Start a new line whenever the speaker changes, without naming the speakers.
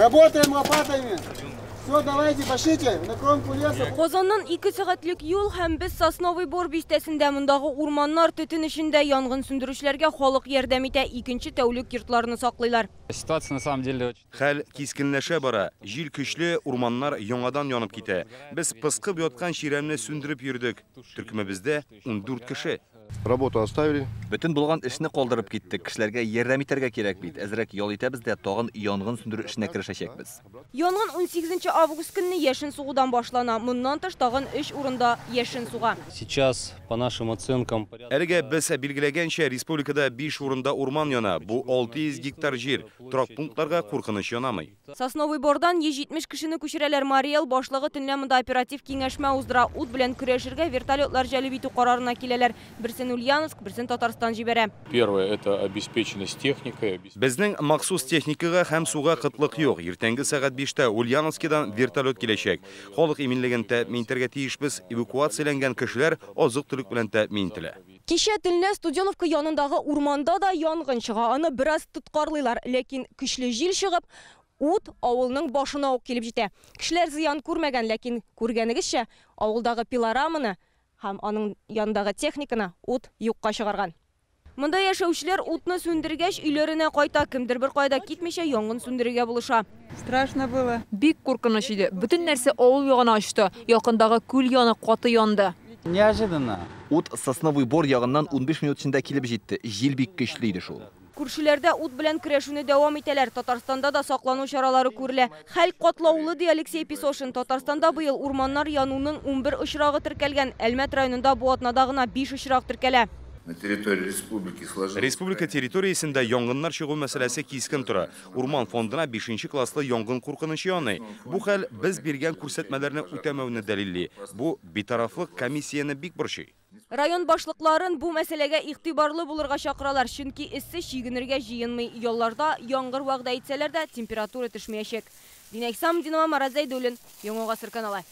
Работаем лопатами. Все, давайте, пошите на кромку леса.
Qozondan 2 saatlik yol һәм без Sosnovoy Bor бистәсендә мондагы урманнар төтен эшендә янгын сүндерүчеләргә халык ярдәм итә, икенче тәүлек йортларны саклыйлар.
Ситуация на самом деле очень...
Хәл кискенләшә бара. Җил көчле, урманнар яңадан янып китә. Без пыскып яткан ширәмне сүндереп йөрдек. Төркемебездә 14 кеше.
Работу оставили.
Bütün булган эшне калдырып киттек. Кешеләргә ярдәм итәргә кирәк бит. Әзрәк ял итәбез дә тагын янгын сүндерү эшенә керешәчәкбез.
Янгын 18 август көнне яшен сугудан башлана. Моннан тыш тагын 3 урында яшен суга.
Сейчас, по нашим оценкам...
Әлегә без билгеләгәнчә республикада 5 урында урман яна. Бу 600 гектар җир. Торак пунктларга куркыныч янамый.
Sosnovoy Bordan 170 кешене күчерәләр. Мариэл башлыгы төнлә монда оператив киңәшмә уздыра. Ут белән көрәшергә вертолетлар җәлеп итү карарына киләләр. Берсен Ульяновск, берсен Татарстан җибәрә.
Первое – это обеспеченность техникой.
Безнең махсус техникага һәм суга кытлык юк. Иртәнге сәгать 5-тә Ульяновскидан вертолет киләчәк. Халык иминлеген тәэмин итәргә тиешбез. Эвакуацияләнгән кешеләр азык-төлек белән тәэмин ителә.
Кичә төнлә Студеновка янындагы урманда да янгын чыга. Аны бераз тоткарлыйлар, ләкин көчле җил чыгып, ут авылның башына ук килеп җитә. Кешеләр зыян күрмәгән, ләкин күргәнегезчә, авылдагы пилораманы һәм аның янындагы техниканы ут юкка чыгарган. Монда яшәүчеләр утны сүндергәч өйләренә кайта, кемдер бер кайда китмичә янгын сүндерергә булыша.
Страшно было. Бик куркыныч иде. Бүтән нәрсә авыл ягына ачты. Якындагы күл яны каты янды.
Неожиданно.
Ут Sosnovoy Bor ягыннан 15 минут эчендә килеп җитте. Җил бик көчле иде шул.
Күршеләрдә ут белән көрәшүне дәвам итәләр. Татарстанда да саклану чаралары күрелә. Хәл катлаулы ди Алексей Песошин. Татарстанда быел урманнар януның 11 очрагы теркәлгән. Әлмәт районында бу атнада гына 5 очрак теркәлә.
Республика территориясендә янгыннар чыгу мәсьәләсе кискен тора. Урман фондына 5-нче класслы янгын куркынычы яный. Бу хәл без биргән күрсәтмәләрне үтәмәүне дәлилли. Бу битарафлык комиссияне бик борчый.
Район башлыкларын бу мәсьәләгә игътибарлы булырга чакыралар, чөнки эссе чигенергә җыенмый. Ялларда яңгыр вәгъдә итсәләр дә температура төшмәячәк. Динәк Самдинова, Маразай Дулин, Яңа Гасыр каналы.